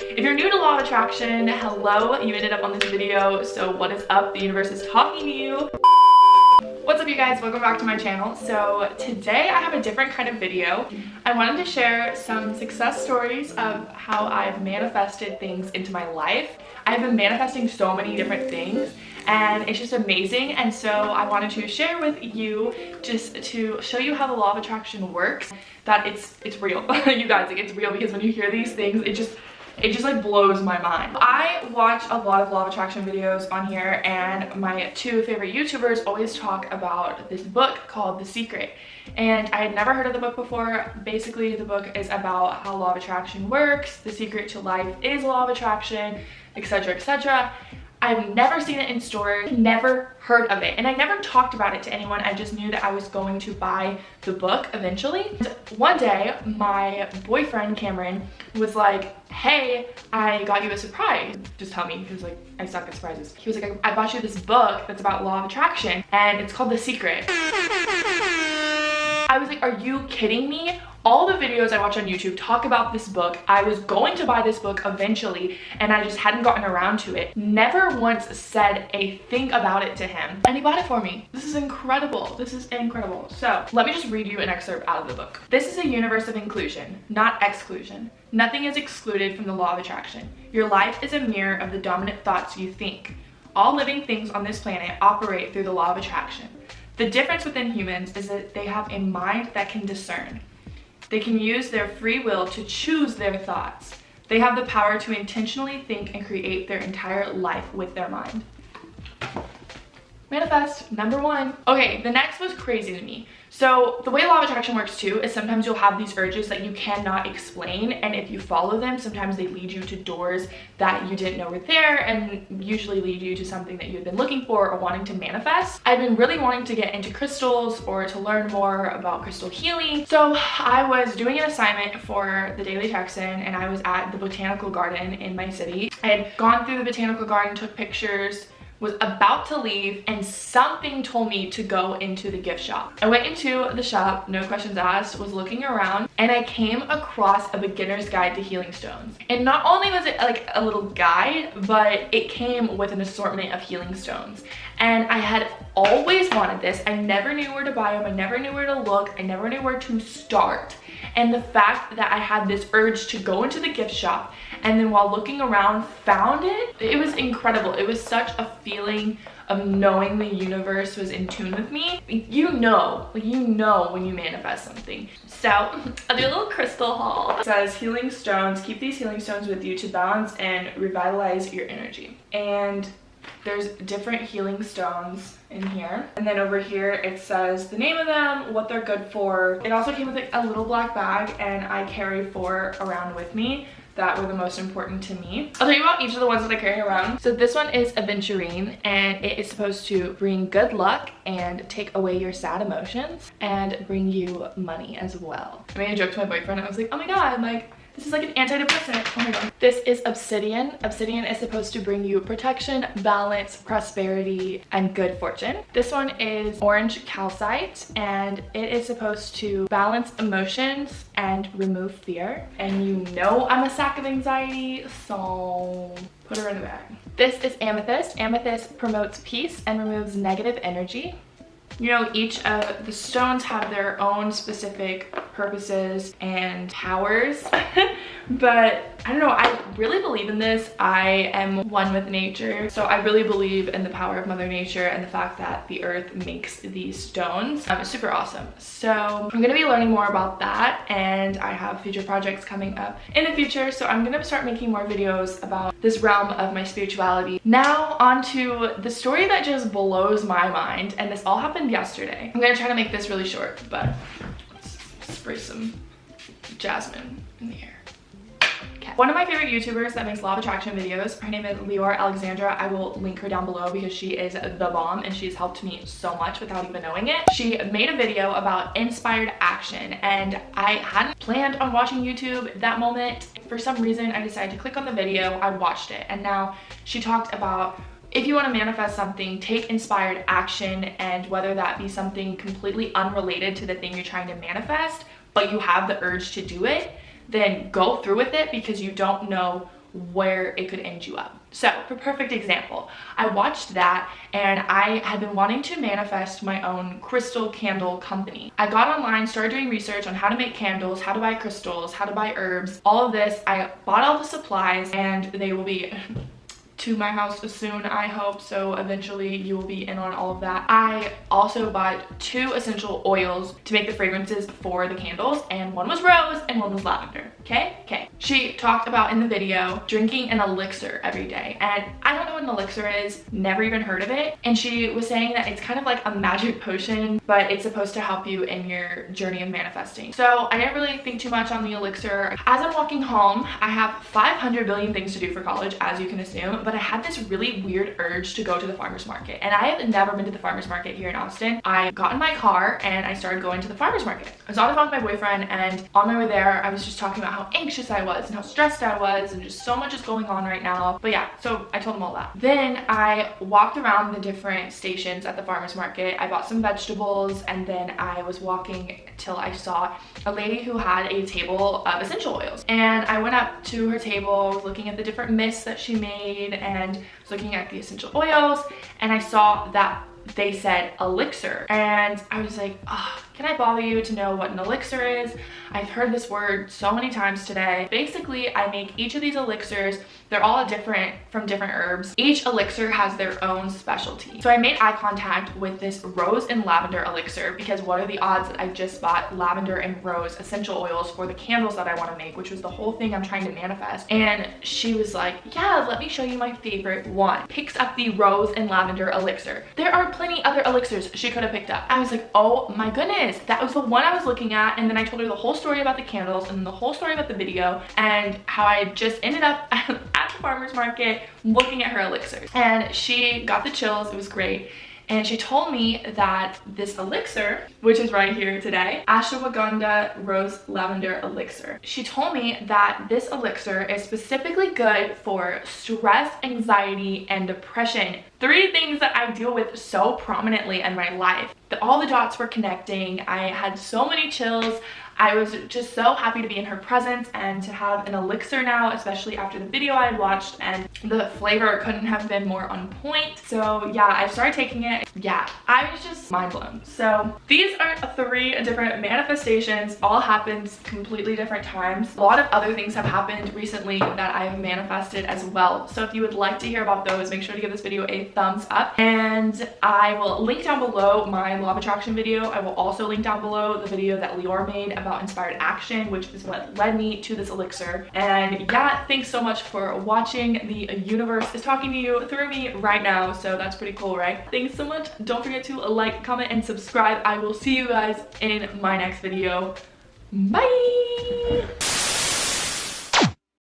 If you're new to law of attraction, hello, you ended up on this video, so what is up? The universe is talking to you. What's up, you guys? Welcome back to my channel. So today I have a different kind of video. I wanted to share some success stories of how I've manifested things into my life. I've been manifesting so many different things and it's just amazing, and so I wanted to share with you just to show you how the law of attraction works, that it's real. You guys, like, it's real, because when you hear these things, it just like blows my mind. I watch a lot of law of attraction videos on here, and my two favorite YouTubers always talk about this book called The Secret. And I had never heard of the book before. Basically, the book is about how law of attraction works, the secret to life is law of attraction, etc, etc. I've never seen it in stores, never heard of it, and I never talked about it to anyone. I just knew that I was going to buy the book eventually. One day, my boyfriend Cameron was like, hey, I got you a surprise. Just tell me, because like I suck at surprises. He was like, I bought you this book that's about law of attraction and it's called The Secret. I was like, are you kidding me? All the videos I watch on YouTube talk about this book. I was going to buy this book eventually and I just hadn't gotten around to it. Never once said a thing about it to him, and he bought it for me. This is incredible. This is incredible. So let me just read you an excerpt out of the book. This is a universe of inclusion, not exclusion. Nothing is excluded from the law of attraction. Your life is a mirror of the dominant thoughts you think. All living things on this planet operate through the law of attraction. The difference within humans is that they have a mind that can discern. They can use their free will to choose their thoughts. They have the power to intentionally think and create their entire life with their mind. Manifest, number one. Okay, the next was crazy to me. So the way law of attraction works too is sometimes you'll have these urges that you cannot explain, and if you follow them, sometimes they lead you to doors that you didn't know were there, and usually lead you to something that you had been looking for or wanting to manifest. I've been really wanting to get into crystals or to learn more about crystal healing. So I was doing an assignment for the Daily Texan, and I was at the botanical garden in my city. I had gone through the botanical garden, took pictures, was about to leave, and something told me to go into the gift shop. I went into the shop, no questions asked, was looking around, and I came across a beginner's guide to healing stones. And not only was it like a little guide, but it came with an assortment of healing stones. And I had always wanted this. I never knew where to buy them. I never knew where to look. I never knew where to start. And the fact that I had this urge to go into the gift shop, and then while looking around found it, it was incredible. It was such a feeling of knowing the universe was in tune with me. You know when you manifest something. So I'll do a little crystal haul. It says healing stones. Keep these healing stones with you to balance and revitalize your energy. And there's different healing stones in here. And then over here it says the name of them, what they're good for. It also came with like a little black bag, and I carry 4 around with me that were the most important to me. I'll tell you about each of the ones that I carry around. So this one is aventurine, and it is supposed to bring good luck and take away your sad emotions and bring you money as well. I made a joke to my boyfriend. I was like, oh my god, like, this is like an antidepressant. Oh my god. This is obsidian. Obsidian is supposed to bring you protection, balance, prosperity, and good fortune. This one is orange calcite, and it is supposed to balance emotions and remove fear. And you know I'm a sack of anxiety, so put her in the bag. This is amethyst. Amethyst promotes peace and removes negative energy. You know, each of the stones have their own specific purposes and powers, but I don't know, I really believe in this. I am one with nature, so I really believe in the power of Mother Nature and the fact that the earth makes these stones. It's super awesome. So I'm gonna be learning more about that, and I have future projects coming up in the future, so I'm gonna start making more videos about this realm of my spirituality. Now on to the story that just blows my mind, and this all happened yesterday. I'm gonna try to make this really short, but let's spray some jasmine in the air. Okay. One of my favorite YouTubers that makes law of attraction videos, her name is Alexandra. I will link her down below because she is the bomb and she's helped me so much without even knowing it. She made a video about inspired action, and I hadn't planned on watching YouTube at that moment. For some reason, I decided to click on the video. I watched it, and now she talked about if you want to manifest something, take inspired action, and whether that be something completely unrelated to the thing you're trying to manifest, but you have the urge to do it, then go through with it, because you don't know where it could end you up. So for perfect example, I watched that and I had been wanting to manifest my own crystal candle company. I got online, started doing research on how to make candles, how to buy crystals, how to buy herbs, all of this. I bought all the supplies and they will be to my house soon, I hope, so eventually you will be in on all of that. I also bought 2 essential oils to make the fragrances for the candles, and one was rose and one was lavender. Okay. She talked about in the video drinking an elixir every day, and I don't know what an elixir is, never even heard of it, and she was saying that it's kind of like a magic potion, but it's supposed to help you in your journey of manifesting. So I didn't really think too much on the elixir. As I'm walking home, I have 500 billion things to do for college, as you can assume, but I had this really weird urge to go to the farmer's market, and I have never been to the farmer's market here in Austin. I got in my car and I started going to the farmer's market. I was on the phone with my boyfriend, and on my way there I was just talking about how anxious I was and how stressed I was and just so much is going on right now. But yeah, so I told him all that. Then I walked around the different stations at the farmer's market. I bought some vegetables, and then I was walking till I saw a lady who had a table of essential oils, and I went up to her table looking at the different mists that she made and was looking at the essential oils, and I saw that they said elixir, and I was like, oh, can I bother you to know what an elixir is? I've heard this word so many times today. Basically, I make each of these elixirs. They're all different from different herbs. Each elixir has their own specialty. So I made eye contact with this rose and lavender elixir, because what are the odds that I just bought lavender and rose essential oils for the candles that I want to make, which was the whole thing I'm trying to manifest. And she was like, yeah, let me show you my favorite one. Picks up the rose and lavender elixir. There are plenty other elixirs she could have picked up. I was like, oh my goodness, that was the one I was looking at. And then I told her the whole story about the candles and the whole story about the video and how I just ended up at the farmer's market looking at her elixirs, and she got the chills. It was great. And she told me that this elixir, which is right here today, ashwagandha rose lavender elixir. She told me that this elixir is specifically good for stress, anxiety, and depression. 3 things that I deal with so prominently in my life. All the dots were connecting. I had so many chills. I was just so happy to be in her presence and to have an elixir now, especially after the video I had watched, and the flavor couldn't have been more on point. So yeah, I started taking it. Yeah, I was just mind blown. So these are 3 different manifestations, all happened completely different times. A lot of other things have happened recently that I've manifested as well. So if you would like to hear about those, make sure to give this video a thumbs up, and I will link down below my law of attraction video. I will also link down below the video that Lior made about inspired action, which is what led me to this elixir. And yeah, thanks so much for watching. The universe is talking to you through me right now, so that's pretty cool, right? Thanks so much. Don't forget to like, comment, and subscribe. I will see you guys in my next video. Bye.